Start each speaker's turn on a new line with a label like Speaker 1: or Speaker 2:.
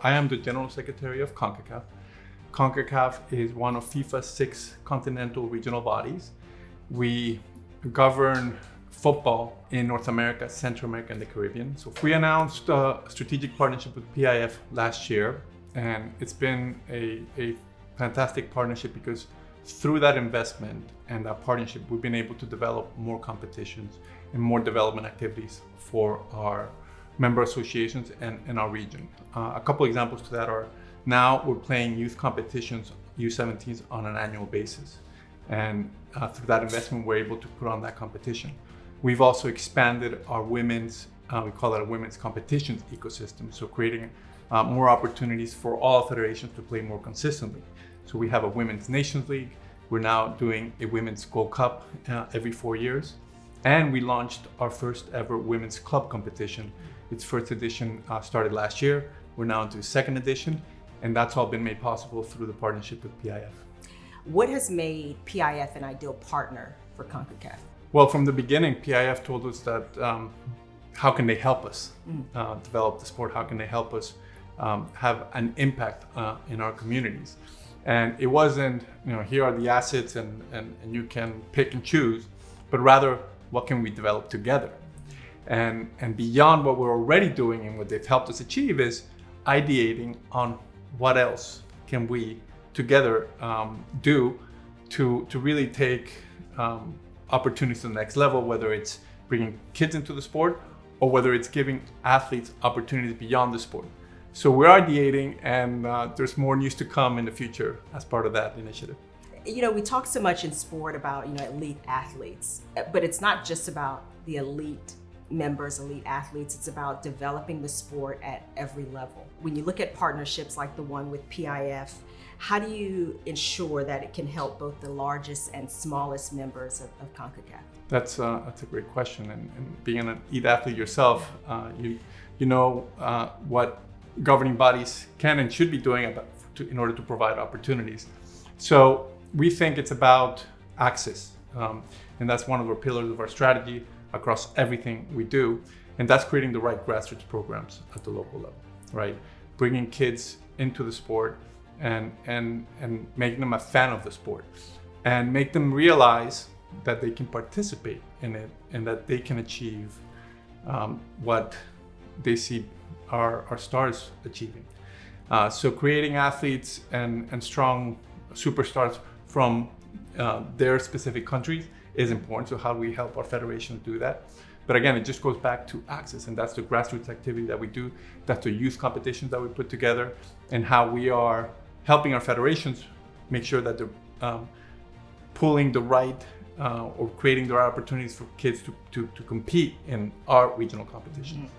Speaker 1: I am the General Secretary of Concacaf. Concacaf is one of FIFA's 6 continental regional bodies. We govern football in North America, Central America, and the Caribbean. So we announced a strategic partnership with PIF last year, and it's been a fantastic partnership because through that investment and that partnership, we've been able to develop more competitions and more development activities for our member associations and our region. A couple examples to that are now we're playing youth competitions, U17s, on an annual basis. And through that investment, we're able to put on that competition. We've also expanded our women's, we call it a women's competitions ecosystem. So creating more opportunities for all federations to play more consistently. So we have a Women's Nations League. We're now doing a Women's Gold Cup every 4 years. And we launched our first ever Women's Club competition. Its first edition started last year. We're now into second edition. And that's all been made possible through the partnership with PIF.
Speaker 2: What has made PIF an ideal partner for Concacaf?
Speaker 1: Well, from the beginning, PIF told us that how can they help us develop the sport? How can they help us have an impact in our communities? And it wasn't, here are the assets and you can pick and choose, but rather, what can we develop together? And beyond what we're already doing and what they've helped us achieve is ideating on what else can we together do to really take opportunities to the next level, whether it's bringing kids into the sport or whether it's giving athletes opportunities beyond the sport. So we're ideating, and there's more news to come in the future as part of that initiative.
Speaker 2: We talk so much in sport about, elite athletes, but it's not just about the elite members, elite athletes. It's about developing the sport at every level. When you look at partnerships like the one with PIF, how do you ensure that it can help both the largest and smallest members of Concacaf? That's
Speaker 1: a great question. And being an elite athlete yourself, you know what governing bodies can and should be doing in order to provide opportunities. So we think it's about access. And that's one of our pillars of our strategy across everything we do. And that's creating the right grassroots programs at the local level, right? Bringing kids into the sport and making them a fan of the sport and make them realize that they can participate in it and that they can achieve what they see our stars achieving. So creating athletes and strong superstars from their specific countries is important. So how do we help our federations do that? But again, it just goes back to access, and that's the grassroots activity that we do. That's the youth competitions that we put together, and how we are helping our federations make sure that they're pulling the right or creating the right opportunities for kids to compete in our regional competitions.